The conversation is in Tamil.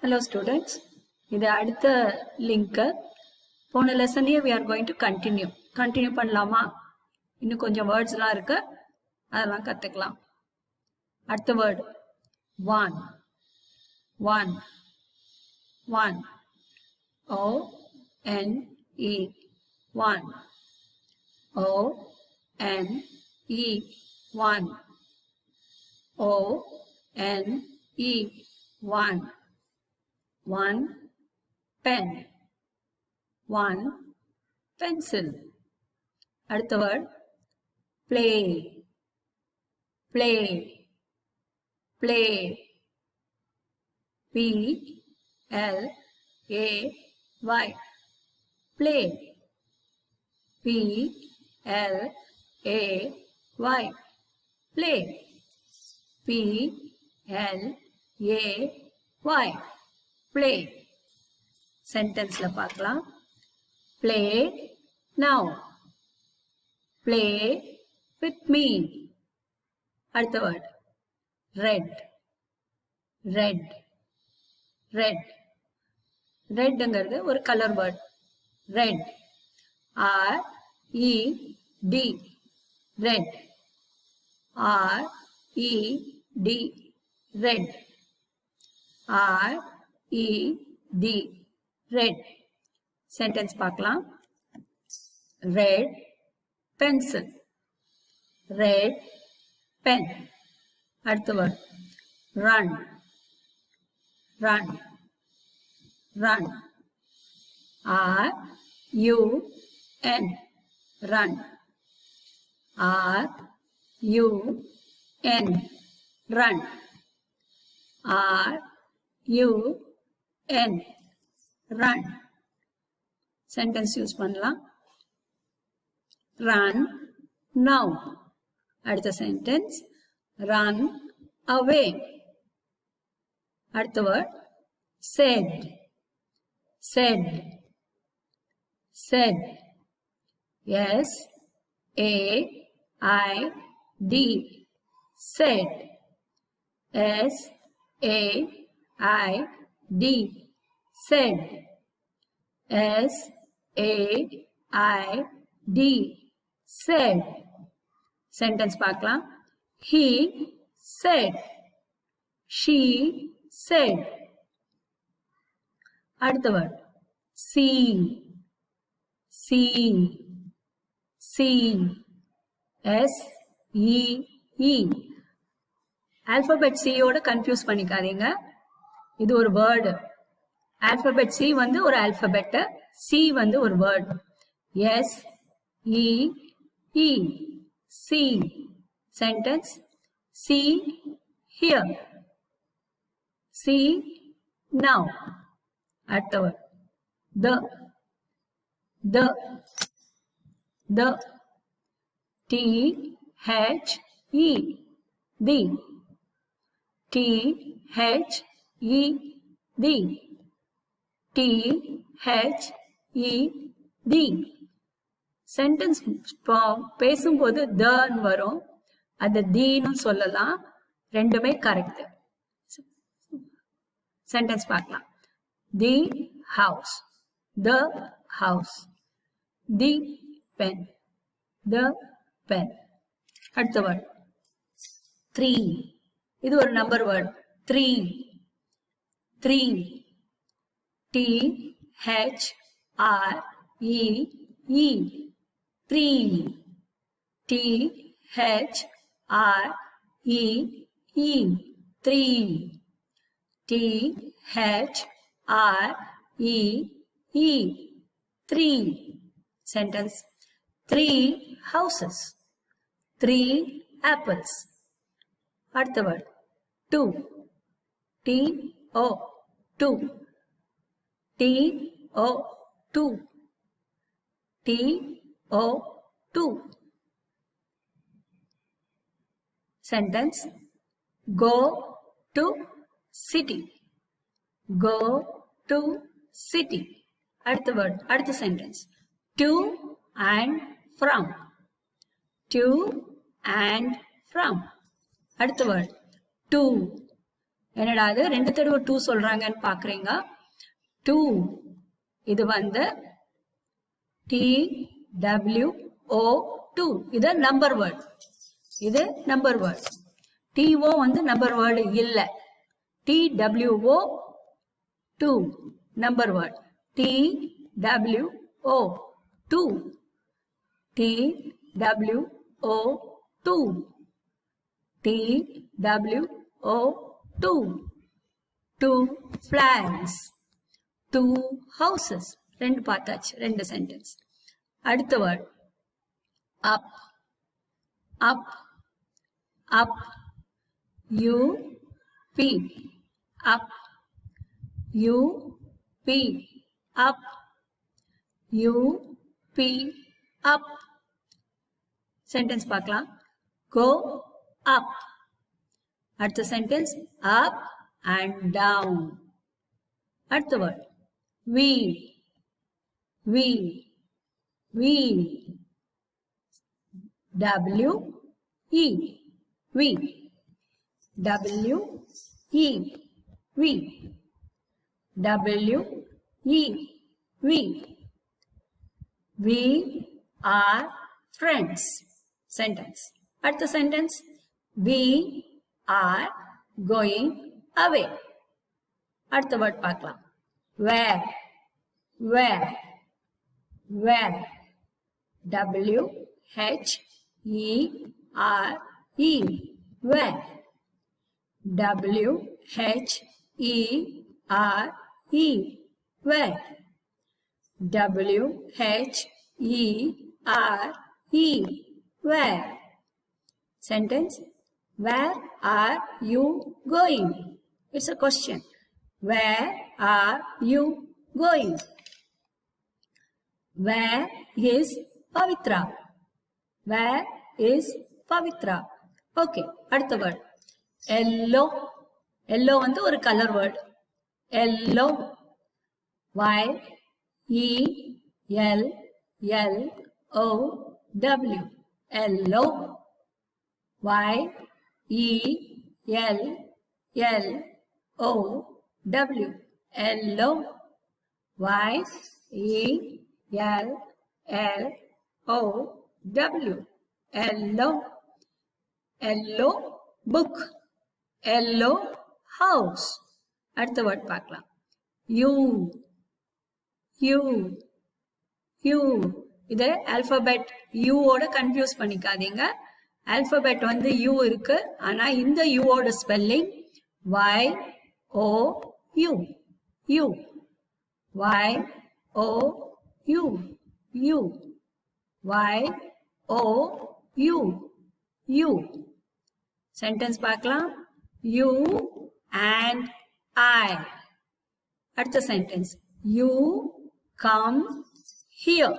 Hello students, இது அடுத்த லிங்க் போன லெசனையே we are going to continue பண்ணலாமா? இன்னும் கொஞ்சம் வேர்ட்ஸ்லாம் இருக்கு, அதெல்லாம் கற்றுக்கலாம். அடுத்த word one O N E one O N E one O N E one pen one pencil. அடுத்த word play P L A Y play P L A Y play P L A Y play. சென்டென்ஸ்ல பார்க்கலாம். Play now. Play with me. அடுத்த வேர்ட் ரெட்ங்கிறது ஒரு colour word. Red R-E-D red R-E-D red R-E-D red. Sentence பார்க்கலாம். Red pencil red pen. அடுத்த word run R-U-N run R-U-N run R-U-N run. Sentence use பண்ணலாம். run now. அடுத்த சென்டென்ஸ் run away. அடுத்த word said S-A-I-D said S-A-I-D said S-A-I-D said. Sentence பார்க்கலாம். He said she said. அடுத்த word see S-E-E. Alphabet C யோட கன்ஃபியூஸ் பண்ணிக்காதீங்க. இது ஒரு வேர்டு. ஆல்பபெட் C வந்து ஒரு ஆல்பபெட், C வந்து ஒரு word. S-E-E see. Sentence see here see now. அடுத்த word the T-H-E the T-H-E-D T-H-E-D. Sentence பேசும்போது தன்னு வரும், அது தீன்னு சொல்லலாம். ரெண்டுமே கரெக்ட். சென்டென்ஸ் பார்க்கலாம். the house the pen அடுத்த வேர்ட் 3. இது ஒரு number word. 3 T-H-R-E-E 3 T-H-R-E-E 3 T-H-R-E-E 3. Sentence 3 houses 3 apples. அடுத்த word 2 T-O 2 T-O 2 T-O 2. Sentence go to city அடுத்த வேர்ட் அடுத்த சென்டென்ஸ் to and from அடுத்த வேர்ட் to என்னடா அது 2 தடவை 2 சொல்றாங்கன்னு பாக்குறீங்க. 2 இது வந்து TWO2 இது நம்பர் வேர்ட். இது நம்பர் வேர்ட். TO வந்து நம்பர் வேர்டு இல்ல. TWO2 number word. TWO2 TWO2 TWO2 2 flags 2 houses. ரெண்டு பார்த்தாச்சு, ரெண்டு சென்டென்ஸ். அடுத்த word up up up UP up UP up UP up. Sentence பார்க்கலாம். Go up. அடுத்த சென்டென்ஸ் up and down. அடுத்த word we we we W E we W E we W E we we are friends. Sentence. அடுத்த sentence we are going away. அடுத்த word பார்க்கலாம். Where where where W H E R E where W H E R E where W H E R E where. Sentence. Where are you going? It's a question. Where are you going? Where is Pavitra? Where is Pavitra? Okay. அடுத்த word. Yellow. Yellow வந்து ஒரு color word. Yellow. Y E L L O W. Yellow. Y E L L O W. Yellow. Y E L L O W. Yellow. Yellow book. Yellow house. அடுத்த வேர்ட் பார்க்கலாம். You. You. You. இது ஆல்பபெட் U ஓட கன்ஃபியூஸ் பண்ணிக்காதீங்க. ஆல்பபெட் வந்து U இருக்கு. ஆனா இந்த U ஓட spelling Y O U. U. Y O U. U. Y O U. U. Sentence பார்க்கலாம். You and I. அடுத்த sentence. You come here.